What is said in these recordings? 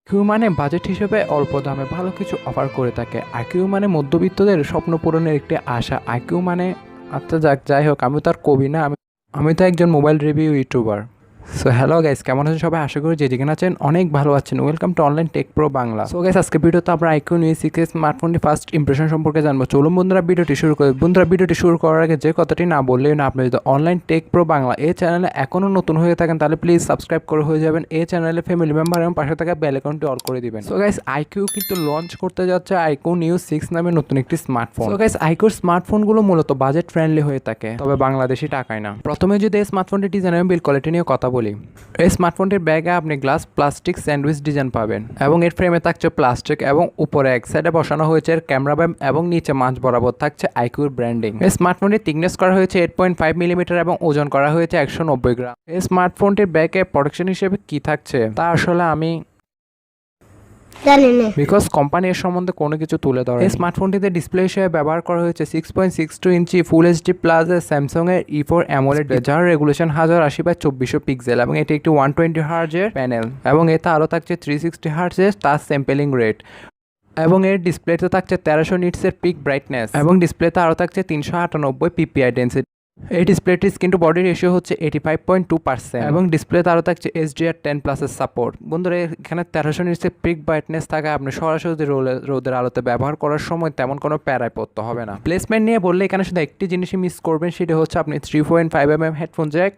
iqoo মানে budget হিসেবে অল্প দামে ভালো কিছু অফার করে থাকে। iqoo মানে মধ্যবিত্তদের স্বপ্ন পূরণের একটি আশা। iqoo মানে আচ্ছা যাই হোক, আমি তো আর কবি না, আমি তো একজন mobile review YouTuber. So hello guys, কেমন আছেন সবাই? আশা করি যে যেখানে আছেন অনেক ভালো আছেন। Welcome to online take pro Bangla. So guys, আজকে ভিডিওতে আমরা iqoo নিউ 6 স্মার্টফোনটি ফার্স্ট ইমপ্রেশন সম্পর্কে জানবো। চলুন বন্ধুরা ভিডিওটি শুরু করি। বন্ধুরা ভিডিওটি শুরু করার আগে যে কথাটি না বললেই না, আপনি যদি অনলাইন টেক প্রো বাংলা এই চ্যানেলে এখনও নতুন হয়ে থাকেন তাহলে প্লিজ সাবস্ক্রাইব করে হয়ে যাবেন এই চ্যানেলে ফ্যামিলি মেম্বার এবং পাশে থাকা বেল আইকনটি অল করে দিবেন। সো গাইস, iqoo কিন্তু লঞ্চ করতে যাচ্ছে iqoo নিউ 6 নামে নতুন একটি স্মার্টফোন। সো গাইস, iqoo স্মার্টফোনগুলো মূলত বাজেট ফ্রেন্ডলি হয়ে থাকে, তবে বাংলাদেশি টাকায় না। প্রথমে যদি এই স্মার্টফোনটি ডিজাইন এবং বিল্ড কোয়ালিটি নিয়ে কথা বলি, এই স্মার্টফোনটির ব্যাগে আপনি গ্লাস প্লাস্টিক স্যান্ডউইচ ডিজাইন পাবেন এবং এর ফ্রেমে থাকছে প্লাস্টিক এবং উপরে এক সাইডে বসানো হয়েছে এর ক্যামেরা ব্যাম এবং নিচে মাঝ বরাবর থাকছে iqoo ব্র্যান্ডিং। এই স্মার্টফোনটির থিকনেস করা হয়েছে 8.5 মিলিমিটার এবং ওজন করা হয়েছে 190 গ্রাম। এই স্মার্টফোনটির ব্যাগে প্রোটেকশন হিসেবে কি থাকছে তা আসলে আমি বিকজ কোম্পানি এর সম্বন্ধে কোনো কিছু তুলে ধরে। এই স্মার্টফোনটিতে ডিসপ্লে হিসেবে ব্যবহার করা হয়েছে 6.62 ইঞ্চি ফুল এইচডি প্লাস স্যামসাং এর E4 অ্যামোলেড, যার রেগুলেশন 1080x2400 পিক্সেল এবং এটি একটি 120 হার্জের প্যানেল এবং এতে আরও থাকছে 360 হার্জের টাচ স্যাম্পলিং রেট এবং এর ডিসপ্লেতে থাকছে 1300 নিটসের পিক ব্রাইটনেস এবং ডিসপ্লেতে আরও থাকছে 398 পিপিআই ডেন্সিটি। এই ডিসপ্লেটির স্ক্রিন টু বডি রেশিও হচ্ছে 85.2% এবং ডিসপ্লেতে আরও থাকছে HDR10+ এর সাপোর্ট। বন্ধুরা, এখানে 1300 নিটসের পিক ব্রাইটনেস থাকে, আপনি সরাসরি রোদের আলোতে ব্যবহার করার সময় তেমন কোনো প্যারায় পড়তে হবে না। প্লেসমেন্ট নিয়ে বললে এখানে শুধু একটি জিনিসই মিস করবেন, সেটা হচ্ছে আপনি 3.5mm হেডফোন জ্যাক।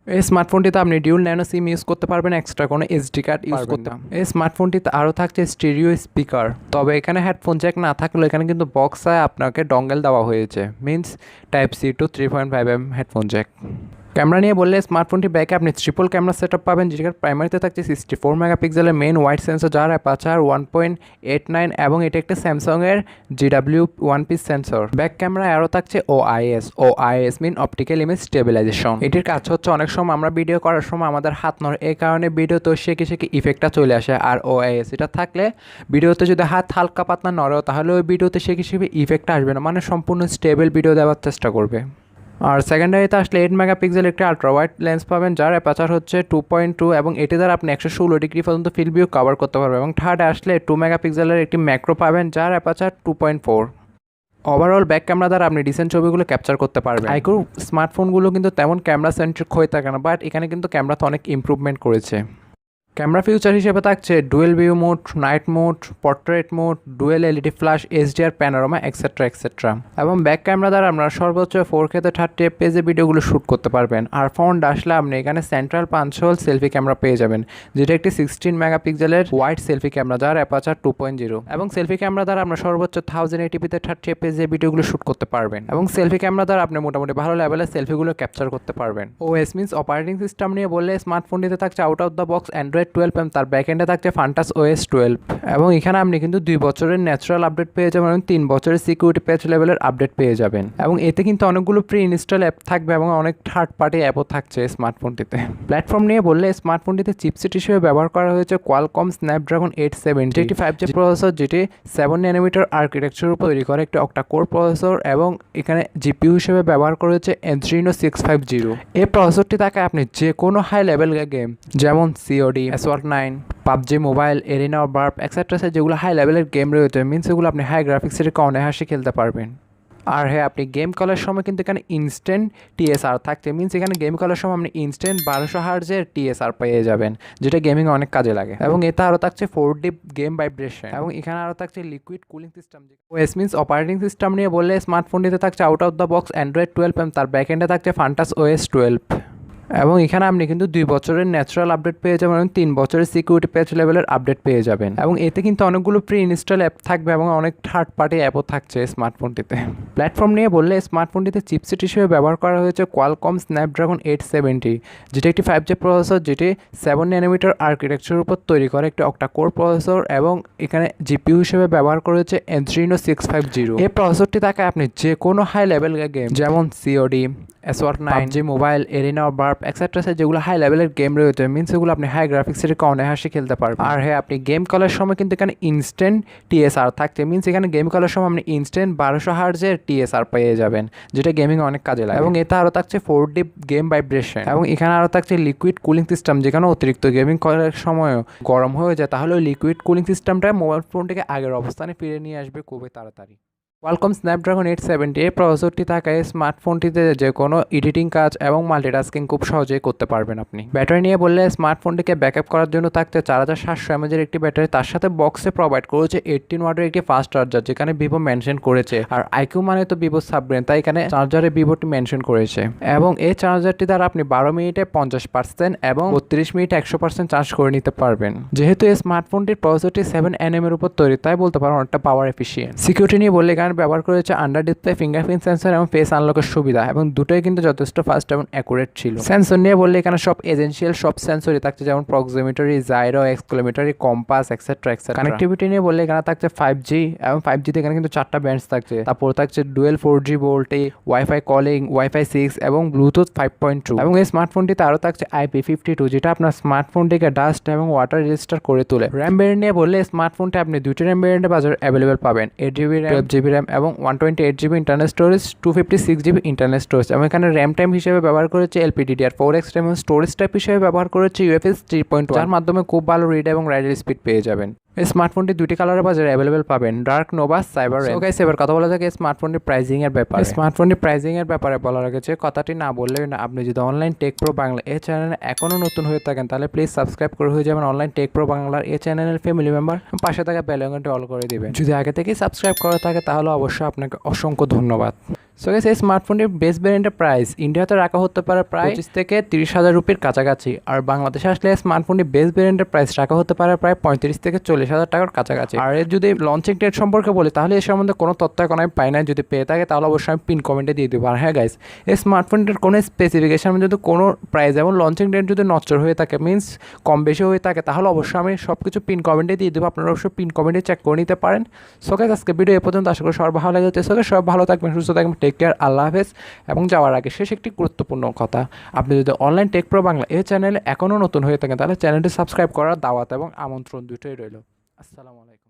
এই স্মার্টফোনটিতে আপনি ডিউল ন্যানো সিম ইউজ করতে পারবেন, এক্সট্রা কোনো SD কার্ড ইউজ করতে। এই স্মার্টফোনটিতে আরও থাকছে স্টেরিও স্পিকার, তবে এখানে হেডফোন জ্যাক না থাকলেও এখানে কিন্তু বক্সায় আপনাকে ডঙ্গেল দেওয়া হয়েছে, means Type-C to 3.5mm headphone Jack. Camera নিয়ে বললে স্মার্টফোনটি ব্যাকে আপনি ট্রিপল ক্যামেরা সেটআপ পাবেন, যেটার প্রাইমারিতে থাকছে 64 মেগাপিক্সেলের মেইন ওয়াইড সেন্সর, যার অ্যাপারচার 1.89 এবং এটা একটা স্যামসাংয়ের GW one piece sensor. Back ক্যামেরায় আরও থাকছে OIS মিন অপটিক্যাল ইমেজ স্টেবিলাইজেশন। এটির কাজ হচ্ছে অনেক সময় আমরা ভিডিও করার সময় আমাদের হাত নড়ে, এই কারণে ভিডিও তো শেখে ইফেক্টটা চলে আসে। আর OIS এটা থাকলে ভিডিওতে যদি হাত হালকা পাতলা নড়েও তাহলে ওই ভিডিওতে শেখে ইফেক্টটা আসবে না, মানে সম্পূর্ণ স্টেবল ভিডিও দেওয়ার চেষ্টা করবে। আর সেকেন্ডারিতে আসলে 8 মেগাপিক্সেল একটি আলট্রা ওয়াইড লেন্স পাবেন, যার অ্যাপারচার হচ্ছে 2.2 এবং এটি দ্বারা আপনি 116 ডিগ্রি পর্যন্ত ফিল্ড ভিউ কভার করতে পারবেন। এবং থার্ডে আসলে 2 মেগাপিক্সেলের একটি ম্যাক্রো পাবেন, যার অ্যাপারচার 2.4। ওভারঅল ব্যাক ক্যামেরা দ্বারা আপনি ডিসেন্ট ছবিগুলো ক্যাপচার করতে পারবেন। iqoo স্মার্টফোনগুলো কিন্তু তেমন ক্যামেরা সেন্ট্রিক হয়ে থাকে না, বাট এখানে কিন্তু ক্যামেরাতে অনেক ইমপ্রুভমেন্ট করেছে। ক্যামেরা ফিউচার হিসেবে থাকছে dual view mode, night mode, portrait mode, dual LED flash, HDR panorama etcetera. এবং ব্যাক ক্যামেরা দ্বারা আপনারা সর্বোচ্চ 4K তে 30 fps ভিডিওগুলো শ্যুট করতে পারবেন। আর ফ্রন্ট আসলে আপনি এখানে central punch whole selfie camera পেয়ে যাবেন, যেটা একটি 16 মেগাপিক্সেলের ওয়াইড সেলফি ক্যামেরা, যার অ্যাপারচার 2.0 এবং সেলফি ক্যামেরা দ্বারা আপনারা সর্বোচ্চ 1080p তে 30 fps ভিডিওগুলো শ্যুট করতে পারবেন এবং সেলফি ক্যামেরা দ্বারা আপনি মোটামুটি ভালো লেভেলের সেলফিগুলো ক্যাপচার করতে পারবেন। OS মিনস অপারেটিং সিস্টেম নিয়ে বললে স্মার্টফোনটিতে থাকছে out of the box Android 12 এবং তার ব্যাকএন্ডে থাকছে ফান্টাস OS 12 এবং এখানে আপনি কিন্তু 2 বছরের ন্যাচারাল আপডেট পেয়ে যাবেন এবং 3 বছরের সিকিউরিটি প্যাচ লেভেলের আপডেট পেয়ে যাবেন। এবং এতে কিন্তু অনেকগুলো প্রি ইনস্টল অ্যাপ থাকবে এবং অনেক থার্ড পার্টি অ্যাপও থাকছে স্মার্টফোনটিতে। প্ল্যাটফর্ম নিয়ে বললে স্মার্টফোনটিতে চিপসেট হিসেবে ব্যবহার করা হয়েছে কোয়ালকম স্ন্যাপড্রাগন 870, একটি 5G প্রসেসর, যেটি 7 ন্যানোমিটার আর্কিটেকচারের উপর তৈরি করে একটি অক্টা কোর প্রসেসর এবং এখানে GPU হিসেবে ব্যবহার করা হয়েছে Adreno 650। এই প্রসেসরটি থাকে আপনি যে কোনো হাই লেভেল গেম যেমন COD, SWORD 9, PUBG mobile, arena, burp etcetera, যেগুলো হাই লেভেলের গেম রয়েছে, মিনস এগুলো আপনি হাই গ্রাফিক্সের অনায়াসে খেলতে পারবেন। আর হ্যাঁ, আপনি গেম করার সময় কিন্তু এখানে ইনস্ট্যান্ট TSR থাকছে, মিনস এখানে গেম করার সময় আপনি ইনস্ট্যান্ট 1200 হার্জের TSR পেয়ে যাবেন, যেটা গেমিংয়ে অনেক কাজে লাগে। এবং এতে আরও থাকছে 4D গেম ভাইব্রেশন এবং এখানে আরও থাকছে liquid cooling system. OS means operating system নিয়ে বললে স্মার্টফোনটিতে থাকছে out of the box Android 12 এবং তার ব্যাকএন্ডে থাকছে ফান্টাস OS 12 এবং এখানে আপনি কিন্তু 2 বছরের ন্যাচারাল আপডেট পেয়ে যাবেন এবং 3 বছরের সিকিউরিটি প্যাচ লেভেলের আপডেট পেয়ে যাবেন। এবং এতে কিন্তু অনেকগুলো প্রি ইনস্টল অ্যাপ থাকবে এবং অনেক থার্ড পার্টি অ্যাপও থাকছে স্মার্টফোনটিতে। প্ল্যাটফর্ম নিয়ে বললে স্মার্টফোনটিতে চিপসেট হিসেবে ব্যবহার করা হয়েছে কোয়ালকম স্ন্যাপড্রাগন 870, যেটা একটি 5G প্রসেসর, যেটি 7 ন্যানোমিটার আর্কিটেকচারের উপর তৈরি করে একটি অক্টা কোর প্রসেসর এবং এখানে GPU হিসেবে ব্যবহার করা হয়েছে Adreno 650। এই প্রসেসরটি থাকে আপনি যে কোনো হাই লেভেল গেম যেমন COD, SWORD 9, PUBG mobile, arena, burp sharp etcetera যেগুলো হাই লেভেলের গেম রয়েছে, মিনস এগুলো আপনি হাই গ্রাফিক্সের অনায়াসে খেলতে পারবেন। আর হ্যাঁ, আপনি গেম কলের সময় কিন্তু এখানে ইনস্ট্যান্ট টিএসআর থাকছে, মিনস এখানে গেম কলের সময় আপনি ইনস্ট্যান্ট 1200 হার্জের টিএসআর পেয়ে যাবেন, যেটা গেমিং অনেক কাজে লাগে। এবং এতে আরও থাকছে 4D গেম ভাইব্রেশন, এবং এখানে আরও থাকছে লিকুইড কুলিং সিস্টেম, যেখানে অতিরিক্ত গেমিং করার সময়ও গরম হয়ে যায়, তাহলে ওই লিকুইড কুলিং সিস্টেমটা মোবাইল ফোনটিকে আগের অবস্থানে ফিরে নিয়ে আসবে খুবই তাড়াতাড়ি। ওয়ালকম স্ন্যাপড্রাগন 870 এই প্রসেসরটি থাকায় স্মার্টফোনটিতে যে কোনো এডিটিং কাজ এবং মাল্টিটাস্কিং খুব সহজেই করতে পারবেন আপনি। ব্যাটারি নিয়ে বললে স্মার্টফোনটিকে ব্যাকআপ করার জন্য থাকছে 4700 mAh একটি ব্যাটারি, তার সাথে বক্সে প্রোভাইড করেছে 18 ওয়াটের একটি ফাস্ট চার্জার, যেখানে ভিভো মেনশন করেছে। আর iqoo মানে তো ভিভো সাব ব্র্যান্ড, তাই এখানে চার্জারে ভিভোটি মেনশন করেছে। এবং এই চার্জারটি দ্বারা আপনি 12 মিনিটে 50% এবং 32 মিনিটে 100% চার্জ করে নিতে পারবেন। যেহেতু এই স্মার্টফোনটির প্রসেসরটি 7nm এর উপর তৈরি, তাই বলতে পারেন অনেকটা পাওয়ার এফিশিয়েন্ট। সিকিউরিটি নিয়ে বললে ব্যবহার করেছে আন্ডার ডিসপ্লে ফিঙ্গারপ্রিন্ট সেন্সর এবং ফেস আনলকের সুবিধা, এবং দুটোই কিন্তু যথেষ্ট ফাস্ট এবং অ্যাকুরেট ছিল। সেন্সর নিয়ে বললে এখানে সব এজেন্সিয়াল সব সেন্সরই থাকছে, যেমন proximity, gyro, accelerometer, compass etcetera etcetera. Connectivity নিয়ে বললে এখানে থাকছে 5G, এবং 5G তে এখানে কিন্তু 4টা ব্যান্ডস থাকছে। তারপর থাকছে ডুয়েল 4G ভোল্টে, ওয়াইফাই কলিং, ওয়াইফাই 6 এবং ব্লুটুথ 5.2। এবং এই স্মার্টফোনটিতে আরও থাকছে IP52, যেটা আপনার স্মার্টফোনটিকে ডাস্ট এবং ওয়াটার রেজিস্টার করে তোলে। র্যাম ভেরিয়েন্ট নিয়ে বললে স্মার্টফোনটি আপনি দুইটি র্যাম ভেরিয়েন্টে বাজারে অ্যাভেলেবেল পাবেন, 8GB র্যাম, 12GB র্যাম এবং 128GB internal storage, 256GB internal storage. এবং এখানে র্যাম টাইম হিসেবে ব্যবহার করেছে LPDDR4X র্যাম, এবং স্টোরেজ টাইপ হিসেবে ব্যবহার করেছে UFS 3.1, যার মাধ্যমে খুব ভালো রিড এবং রাইটের স্পিড পেয়ে যাবেন। এই স্মার্টফোনটি দুটি কালারের বাজারে অ্যাভেলেবেল পাবেন, dark, Nova, cyber red. Guys, এবার কথা বলা যাক স্মার্টফোনটির প্রাইসিং এর ব্যাপারে। স্মার্টফোনটির প্রাইসিং এর ব্যাপারে বলার আগে কথাটি না বললেই না, আপনি যদি অনলাইন টেক প্রো বাংলা এই চ্যানেলে এখনো নতুন হয়ে থাকেন, তাহলে প্লিজ সাবস্ক্রাইব করে হয়ে যাবেন অনলাইন টেক প্রো বাংলার এই চ্যানেলের ফ্যামিলি মেম্বার, পাশে থাকা বেল আইকনটি অল করে দিবেন। যদি আগে থেকেই সাবস্ক্রাইব করা থাকে তাহলে অবশ্যই আপনাকে অসংখ্য ধন্যবাদ। সো গাইস, এই স্মার্টফোনটির বেস ভ্যারিয়েন্টের প্রাইস ইন্ডিয়াতে রাখা হতে পারে প্রায় 25 থেকে 30,000 রুপির কাছাকাছি, আর বাংলাদেশে আসলে স্মার্টফোনটির বেস ভ্যারিয়েন্টের প্রাইস রাখা হতে পারে প্রায় 35 থেকে 40,000 টাকার কাছাকাছি। আর এর যদি লঞ্চিং ডেট সম্পর্কে বলি, তাহলে এর সম্বন্ধে কোনো তথ্য এখন আমি পাই না, যদি পেয়ে থাকে তাহলে অবশ্যই আমি পিন কমেন্টে দিয়ে দেবো। আর হ্যাঁ গাইস, এই স্মার্টফোনটির কোনো স্পেসিফিকেশন যদি কোনো প্রাইস এবং লঞ্চিং ডেট যদি নচর হয়ে থাকে, মিনস কম বেশি হয়ে থাকে, তাহলে অবশ্যই আমি সব কিছু পিন কমেন্টে দিয়ে দেবো, আপনারা অবশ্যই পিন কমেন্টে চেক করে নিতে পারেন। সো গাইস, আজকে ভিডিও এ পর্যন্ত, আশা করি সবার ভালো লেগেছে। সো গাইস, সব ভালো থাকবেন, সুস্থ থাকবেন, টেক কেয়ার, আল্লাহ হাফেজ। এবং যাওয়ার আগে শেষ একটি গুরুত্বপূর্ণ কথা, আপনি যদি অনলাইন টেক প্রো বাংলা এই চ্যানেলে এখনও নতুন হয়ে থাকেন, তাহলে চ্যানেলটি সাবস্ক্রাইব করার দাওয়াত এবং আমন্ত্রণ দুটোই রইল। আসসালামু আলাইকুম।